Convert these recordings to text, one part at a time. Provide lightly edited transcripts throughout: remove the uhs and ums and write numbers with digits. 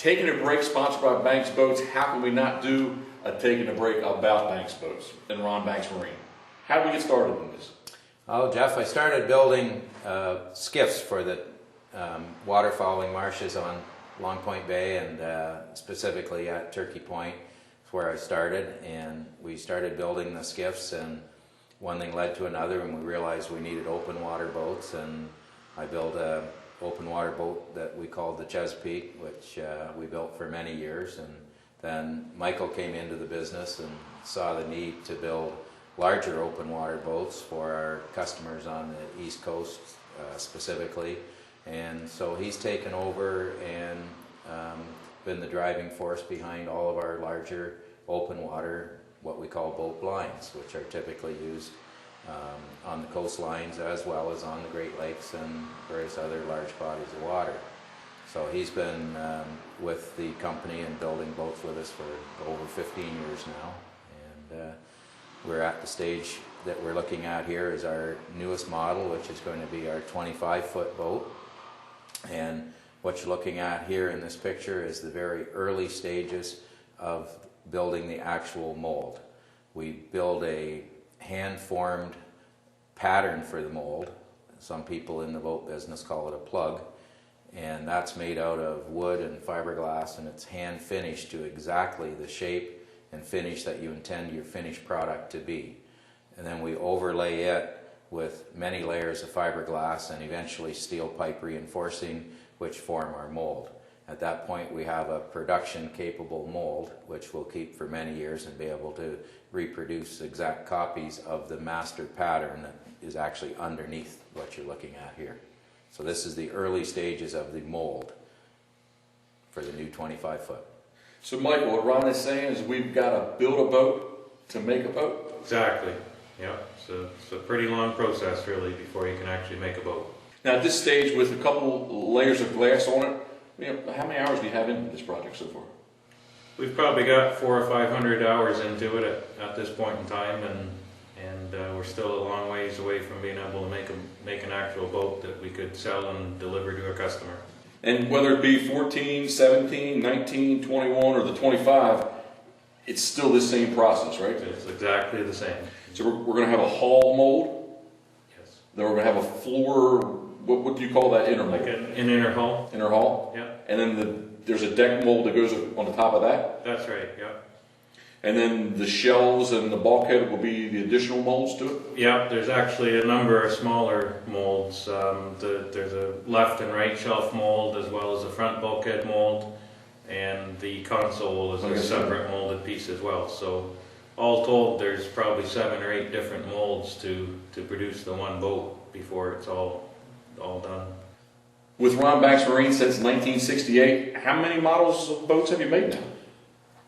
Taking a Break, sponsored by Banks Boats. How can we not do a Taking a Break about Banks Boats and Ron Banks Marine? How did we get started in this? Oh, Jeff, I started building skiffs for the waterfowling marshes on Long Point Bay and specifically at Turkey Point. That's where I started, and we started building the skiffs, and one thing led to another, and we realized we needed open water boats, and I built a open water boat that we called the Chesapeake, which we built for many years. And then Michael came into the business and saw the need to build larger open water boats for our customers on the East Coast specifically. And so he's taken over and been the driving force behind all of our larger open water, what we call boat blinds, which are typically used on the coastlines as well as on the Great Lakes and various other large bodies of water. So he's been with the company and building boats with us for over 15 years now. And we're at the stage that we're looking at here is our newest model, which is going to be our 25-foot boat. And what you're looking at here in this picture is the very early stages of building the actual mold. We build a hand-formed pattern for the mold. Some people in the boat business call it a plug, and that's made out of wood and fiberglass, and it's hand finished to exactly the shape and finish that you intend your finished product to be. And then we overlay it with many layers of fiberglass and eventually steel pipe reinforcing, which form our mold. At that point, we have a production-capable mold, which we'll keep for many years and be able to reproduce exact copies of the master pattern that is actually underneath what you're looking at here. So this is the early stages of the mold for the new 25-foot. So Michael, what Ron is saying is we've got to build a boat to make a boat? Exactly. Yeah, so it's a pretty long process really before you can actually make a boat. Now at this stage, with a couple layers of glass on it, how many hours do you have into this project so far? We've probably got 400 or 500 hours into it at this point in time, and we're still a long ways away from being able to make an actual boat that we could sell and deliver to a customer. And whether it be 14, 17, 19, 21, or the 25, it's still the same process, right? It's exactly the same. So we're going to have a hull mold. Yes. Then we're going to have a floor. What do you call that inner mold? Like an inner hull. Inner hull. Yeah. And then there's a deck mold that goes on the top of that. That's right. Yeah. And then the shells and the bulkhead will be the additional molds to it. Yeah. There's actually a number of smaller molds. There's a left and right shelf mold as well as a front bulkhead mold, and the console is a separate molded piece as well. So all told, there's probably 7 or 8 different molds to produce the one boat before it's all done. With Ron Banks Marine since 1968, how many models of boats have you made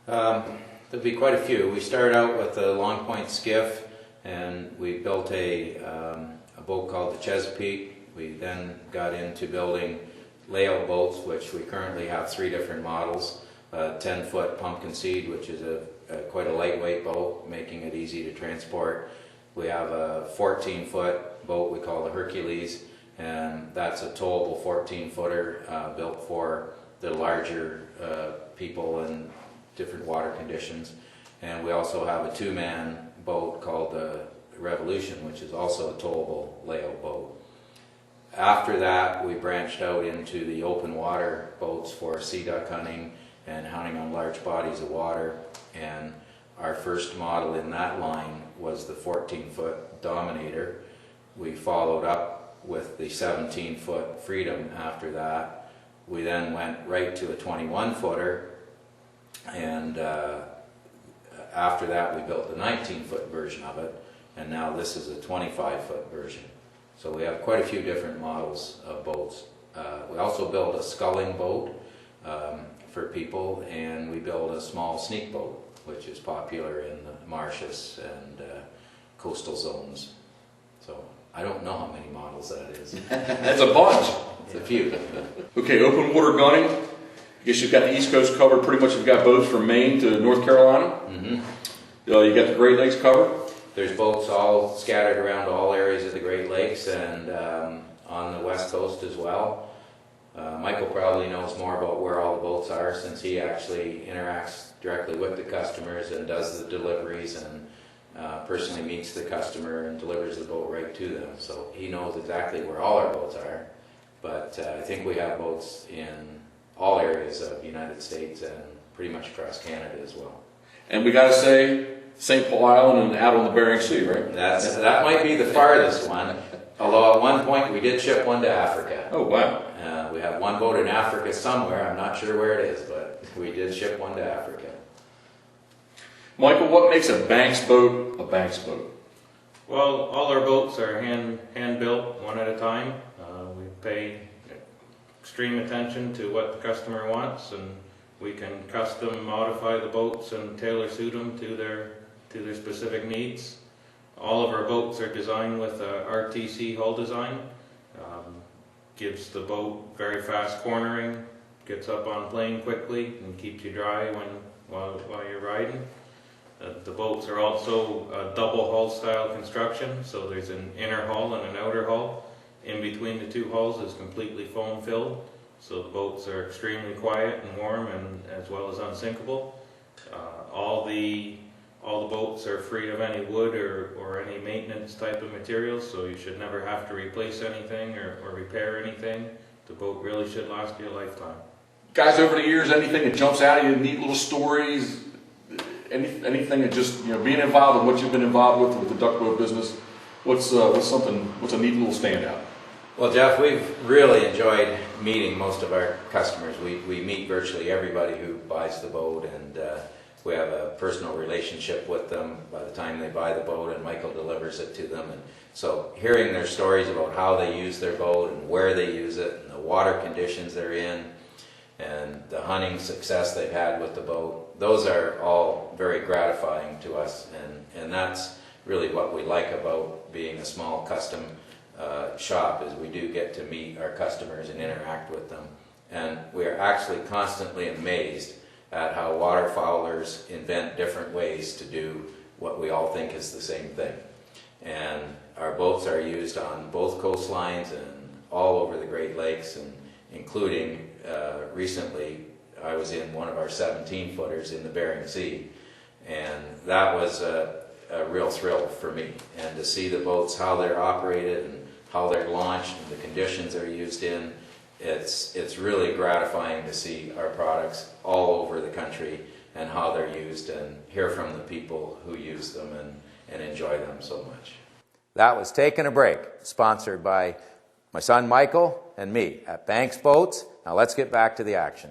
now? There'll be quite a few. We started out with the Long Point skiff, and we built a boat called the Chesapeake. We then got into building layout boats, which we currently have 3 different models. A 10-foot pumpkin seed, which is quite a lightweight boat, making it easy to transport. We have a 14-foot boat we call the Hercules, and that's a towable 14-footer built for the larger people in different water conditions. And we also have a 2-man boat called the Revolution, which is also a towable layout boat. After that, we branched out into the open water boats for sea duck hunting and hunting on large bodies of water. And our first model in that line was the 14-foot Dominator. We followed up with the 17-foot Freedom after that. We then went right to a 21-footer, and after that we built the 19-foot version of it, and now this is a 25-foot version. So we have quite a few different models of boats. We also build a sculling boat for people, and we build a small sneak boat, which is popular in the marshes and coastal zones. So I don't know how many models that is. That's a bunch. It's a few. Okay, open water gunning. I guess you've got the East Coast covered. Pretty much you've got boats from Maine to North Carolina. Mm-hmm. You got the Great Lakes covered. There's boats all scattered around all areas of the Great Lakes and on the West Coast as well. Michael probably knows more about where all the boats are since he actually interacts directly with the customers and does the deliveries and personally meets the customer and delivers the boat right to them. So he knows exactly where all our boats are. But I think we have boats in all areas of the United States and pretty much across Canada as well. And we got to say, St. Paul Island and out on the Bering Sea, right? That might be the farthest one. Although at one point we did ship one to Africa. Oh, wow. We have one boat in Africa somewhere. I'm not sure where it is, but we did ship one to Africa. Michael, what makes a Banks boat a Banks boat? Well, all our boats are hand built, one at a time. We pay extreme attention to what the customer wants, and we can custom modify the boats and tailor suit them to their specific needs. All of our boats are designed with a RTC hull design. Gives the boat very fast cornering, gets up on plane quickly, and keeps you dry while you're riding. The boats are also a double hull style construction, so there's an inner hull and an outer hull. In between the two hulls is completely foam filled, so the boats are extremely quiet and warm, and as well as unsinkable. All the boats are free of any wood or any maintenance type of materials, so you should never have to replace anything or repair anything. The boat really should last you a lifetime. Guys, over the years, anything that jumps out at you, neat little stories, anything that just, being involved in what you've been involved with the duck boat business, what's a neat little standout? Well, Jeff, we've really enjoyed meeting most of our customers. We meet virtually everybody who buys the boat, and we have a personal relationship with them by the time they buy the boat, and Michael delivers it to them. And so hearing their stories about how they use their boat and where they use it and the water conditions they're in and the hunting success they've had with the boat, those are all very gratifying to us, and that's really what we like about being a small custom shop, is we do get to meet our customers and interact with them. And we are actually constantly amazed at how waterfowlers invent different ways to do what we all think is the same thing. And our boats are used on both coastlines and all over the Great Lakes, and including recently I was in one of our 17-footers in the Bering Sea, and that was a real thrill for me. And to see the boats, how they're operated and how they're launched and the conditions they're used in, it's really gratifying to see our products all over the country and how they're used, and hear from the people who use them and enjoy them so much. That was Taking a Break, sponsored by my son Michael and me at Banks Boats. Now let's get back to the action.